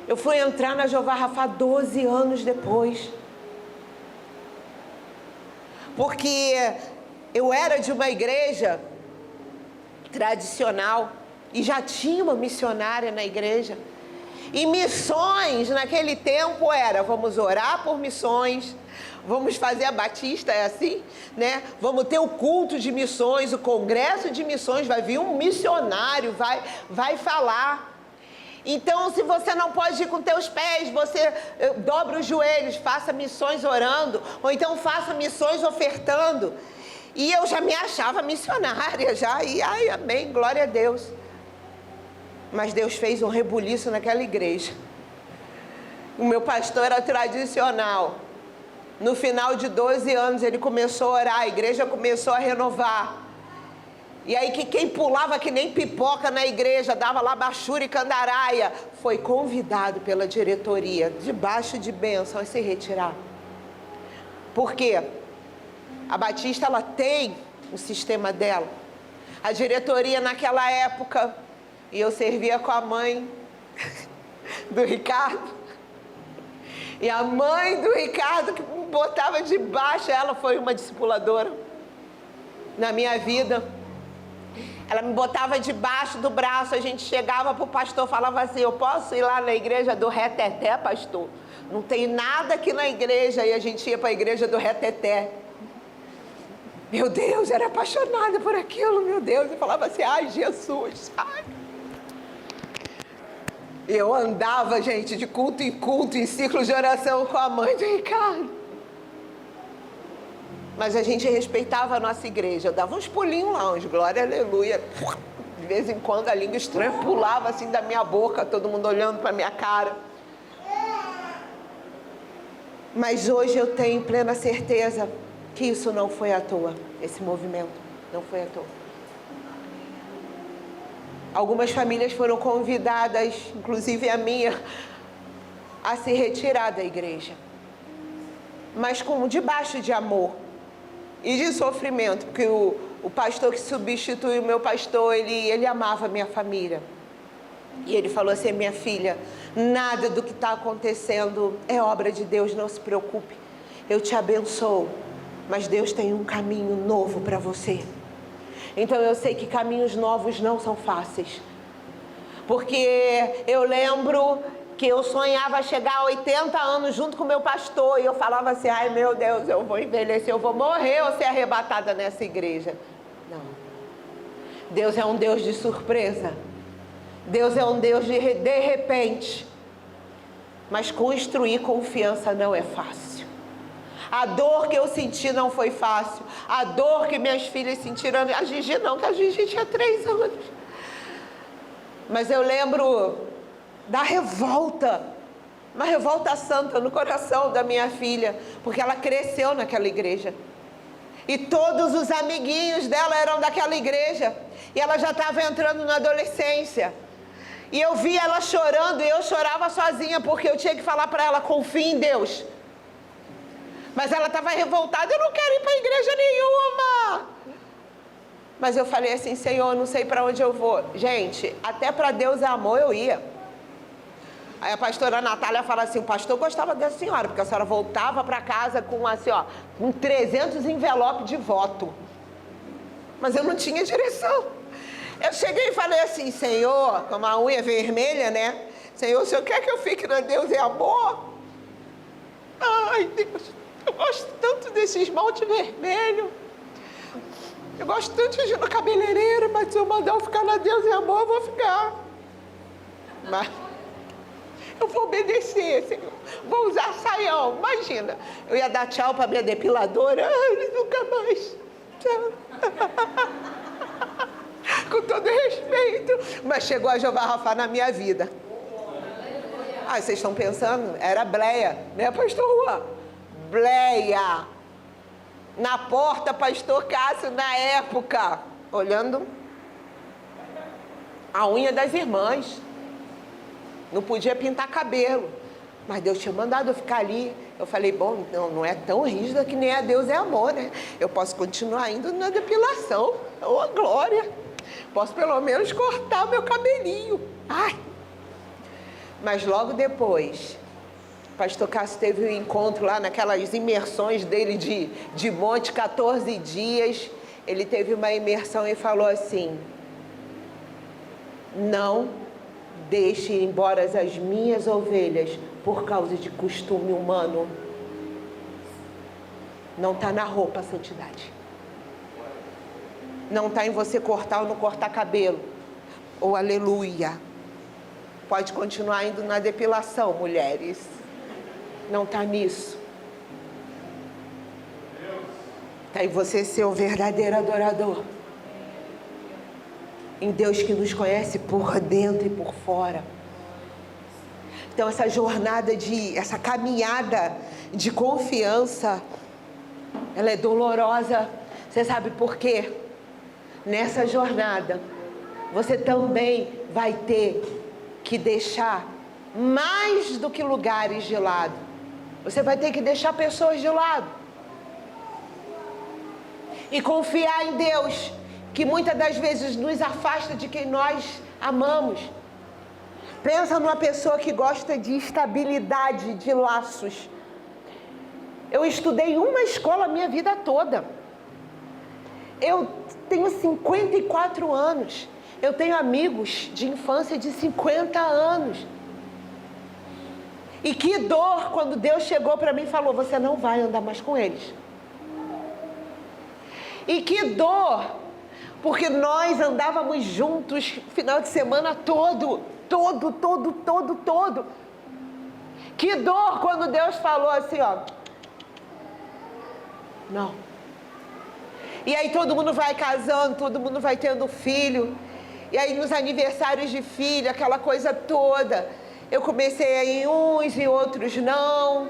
[SPEAKER 2] Eu fui entrar na Jeová Rafá 12 anos depois. Porque eu era de uma igreja tradicional e já tinha uma missionária na igreja. E missões naquele tempo era, vamos orar por missões, vamos fazer a Batista, é assim, né? Vamos ter o culto de missões, o congresso de missões, vai vir um missionário, vai falar. Então, se você não pode ir com teus pés, você dobra os joelhos, faça missões orando, ou então faça missões ofertando. E eu já me achava missionária, já, e ai, amém, glória a Deus. Mas Deus fez um rebuliço naquela igreja. O meu pastor era tradicional. No final de 12 anos ele começou a orar, a igreja começou a renovar. E aí que quem pulava que nem pipoca na igreja, dava lá baixura e candaraia, foi convidado pela diretoria, debaixo de bênção, a se retirar. Por quê? A Batista, ela tem o sistema dela. A diretoria naquela época, e eu servia com a mãe do Ricardo, e a mãe do Ricardo que me botava debaixo, ela foi uma discipuladora na minha vida. Ela me botava debaixo do braço, a gente chegava para o pastor, falava assim, eu posso ir lá na igreja do Reteté, pastor? Não tem nada aqui na igreja, e a gente ia para a igreja do Reteté. Meu Deus, era apaixonada por aquilo, meu Deus, eu falava assim, ai Jesus, ai. Eu andava, gente, de culto em culto, em ciclo de oração com a mãe do Ricardo. Mas a gente respeitava a nossa igreja. Eu dava uns pulinhos lá, uns glória, aleluia. De vez em quando a língua estranha pulava assim da minha boca, todo mundo olhando para minha cara. Mas hoje eu tenho plena certeza que isso não foi à toa. Esse movimento não foi à toa. Algumas famílias foram convidadas, inclusive a minha, a se retirar da igreja. Mas como debaixo de amor e de sofrimento, porque o pastor que substituiu o meu pastor, ele amava a minha família. E ele falou assim, minha filha, nada do que está acontecendo é obra de Deus, não se preocupe. Eu te abençoo, mas Deus tem um caminho novo para você. Então eu sei que caminhos novos não são fáceis. Porque eu lembro que eu sonhava chegar a 80 anos junto com o meu pastor, e eu falava assim, ai meu Deus, eu vou envelhecer, eu vou morrer ou ser arrebatada nessa igreja. Não. Deus é um Deus de surpresa. Deus é um Deus de repente. Mas construir confiança não é fácil. A dor que eu senti não foi fácil. A dor que minhas filhas sentiram, a Gigi não, que a Gigi tinha 3 anos. Mas eu lembro da revolta, uma revolta santa no coração da minha filha, porque ela cresceu naquela igreja. E todos os amiguinhos dela eram daquela igreja. E ela já estava entrando na adolescência. E eu via ela chorando e eu chorava sozinha, porque eu tinha que falar para ela, confie em Deus. Mas ela estava revoltada, eu não quero ir para igreja nenhuma. Mas eu falei assim, Senhor, não sei para onde eu vou. Gente, até para Deus é amor eu ia. Aí a pastora Natália fala assim, o pastor gostava da senhora, porque a senhora voltava para casa com assim, ó, com 300 envelopes de voto. Mas eu não tinha direção. Eu cheguei e falei assim, Senhor, com uma unha vermelha, né? Senhor, o senhor quer que eu fique na Deus é amor? Ai, Deus, eu gosto tanto desse esmalte vermelho. Eu gosto tanto de ir no cabeleireiro, mas se eu mandar eu ficar na Deus é amor, eu vou ficar. Mas eu vou obedecer, Senhor. Vou usar saião. Imagina, eu ia dar tchau para minha depiladora. Ai, nunca mais. Tchau. Com todo respeito. Mas chegou a Jeová Rafa na minha vida. Ah, vocês estão pensando? Era Bleia, né, pastor Juan? Bleia. Na porta, pastor Cássio, na época. Olhando a unha das irmãs. Não podia pintar cabelo, mas Deus tinha mandado eu ficar ali. Eu falei, bom, não é tão rígida que nem a Deus é amor, né? Eu posso continuar indo na depilação, ô glória. Posso pelo menos cortar o meu cabelinho. Ai! Mas logo depois, o pastor Cássio teve um encontro lá naquelas imersões dele de monte, 14 dias. Ele teve uma imersão e falou assim, não Deixe ir embora as minhas ovelhas por causa de costume humano. Não está na roupa a santidade. Não está em você cortar ou não cortar cabelo. Ou aleluia. Pode continuar indo na depilação, mulheres. Não está nisso. Está em você ser um verdadeiro adorador. Em Deus que nos conhece por dentro e por fora. Então essa jornada essa caminhada de confiança, ela é dolorosa. Você sabe por quê? Nessa jornada, você também vai ter que deixar mais do que lugares de lado. Você vai ter que deixar pessoas de lado. E confiar em Deus, que muitas das vezes nos afasta de quem nós amamos. Pensa numa pessoa que gosta de estabilidade, de laços. Eu estudei em uma escola a minha vida toda. Eu tenho 54 anos. Eu tenho amigos de infância de 50 anos. E que dor quando Deus chegou para mim e falou: você não vai andar mais com eles. E que dor, porque nós andávamos juntos final de semana todo. Que dor quando Deus falou assim, ó. Não. E aí todo mundo vai casando, todo mundo vai tendo filho. E aí nos aniversários de filho, aquela coisa toda. Eu comecei a ir em uns e outros não.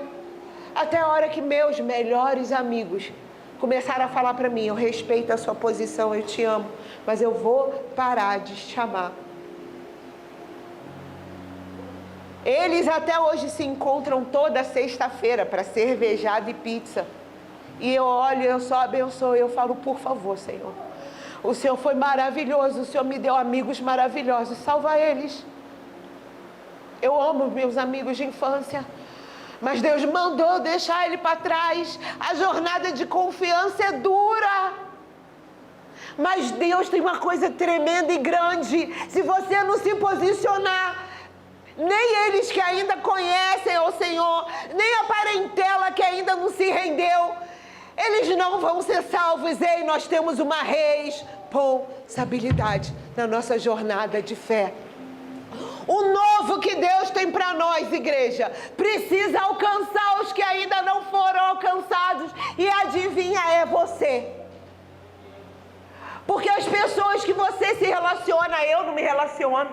[SPEAKER 2] Até a hora que meus melhores amigos começaram a falar para mim: eu respeito a sua posição, eu te amo, mas eu vou parar de te chamar. Eles até hoje se encontram toda sexta-feira para cervejada e pizza. E eu olho, eu só abençoo, eu falo: por favor, Senhor, o Senhor foi maravilhoso, o Senhor me deu amigos maravilhosos, salva eles. Eu amo meus amigos de infância, mas Deus mandou deixar ele para trás. A jornada de confiança é dura, mas Deus tem uma coisa tremenda e grande. Se você não se posicionar, nem eles que ainda conhecem o Senhor, nem a parentela que ainda não se rendeu, eles não vão ser salvos. Ei, nós temos uma responsabilidade na nossa jornada de fé. O novo que Deus tem para nós, igreja, precisa alcançar os que ainda não foram alcançados. E adivinha, é você. Porque as pessoas que você se relaciona, eu não me relaciono.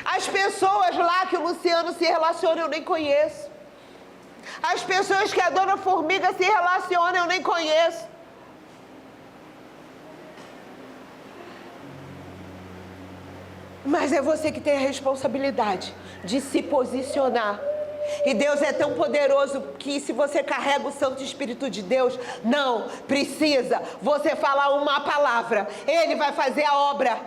[SPEAKER 2] As pessoas lá que o Luciano se relaciona, eu nem conheço. As pessoas que a Dona Formiga se relaciona, eu nem conheço. Mas é você que tem a responsabilidade de se posicionar. E Deus é tão poderoso que, se você carrega o Santo Espírito de Deus, não precisa você falar uma palavra, Ele vai fazer a obra.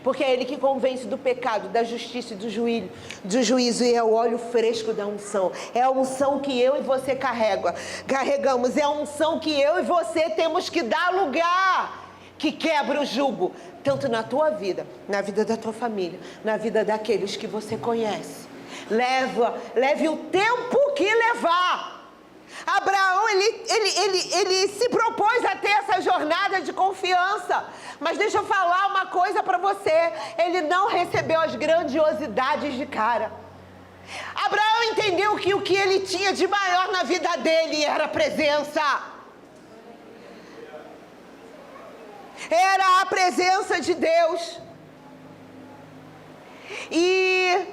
[SPEAKER 2] Porque é Ele que convence do pecado, da justiça e do juízo. E é o óleo fresco da unção. É a unção que eu e você carregamos. É a unção que eu e você temos que dar lugar, que quebra o jugo, tanto na tua vida, na vida da tua família, na vida daqueles que você conhece. Leve o tempo que levar. Abraão, ele se propôs a ter essa jornada de confiança. Mas deixa eu falar uma coisa para você: ele não recebeu as grandiosidades de cara. Abraão entendeu que o que ele tinha de maior na vida dele era a presença. Era a presença de Deus. E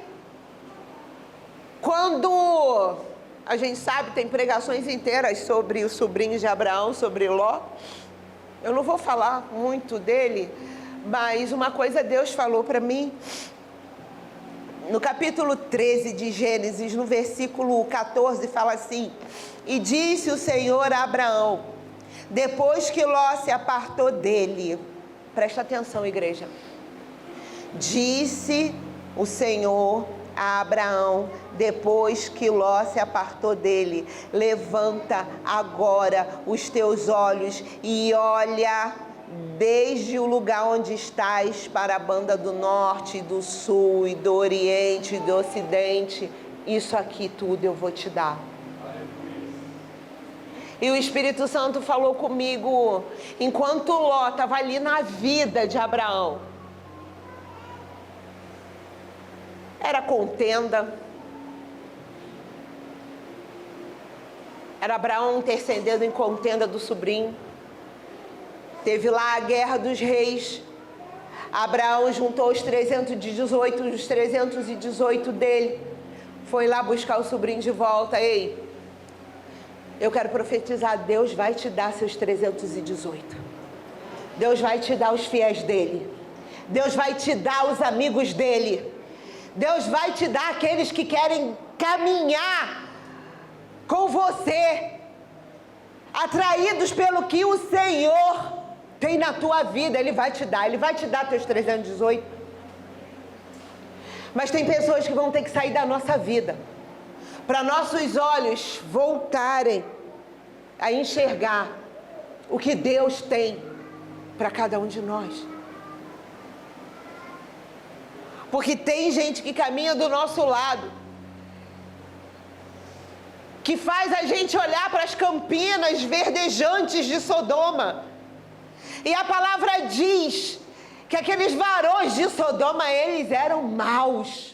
[SPEAKER 2] quando a gente sabe, tem pregações inteiras sobre os sobrinhos de Abraão, sobre Ló. Eu não vou falar muito dele, mas uma coisa Deus falou para mim. No capítulo 13 de Gênesis, no versículo 14, fala assim: e disse o Senhor a Abraão, depois que Ló se apartou dele. Presta atenção, igreja. Disse o Senhor a Abraão, depois que Ló se apartou dele: levanta agora os teus olhos e olha desde o lugar onde estás para a banda do norte, do sul, e do oriente, e do ocidente, isso aqui tudo eu vou te dar. E o Espírito Santo falou comigo, enquanto Ló estava ali na vida de Abraão. Era contenda. Era Abraão intercedendo em contenda do sobrinho. Teve lá a guerra dos reis. Abraão juntou os 318 dele. Foi lá buscar o sobrinho de volta. Ei, eu quero profetizar, Deus vai te dar seus 318. Deus vai te dar os fiéis dele. Deus vai te dar os amigos dele. Deus vai te dar aqueles que querem caminhar com você, atraídos pelo que o Senhor tem na tua vida. Ele vai te dar teus 318. Mas tem pessoas que vão ter que sair da nossa vida, para nossos olhos voltarem a enxergar o que Deus tem para cada um de nós. Porque tem gente que caminha do nosso lado, que faz a gente olhar para as campinas verdejantes de Sodoma. E a palavra diz que aqueles varões de Sodoma, eles eram maus.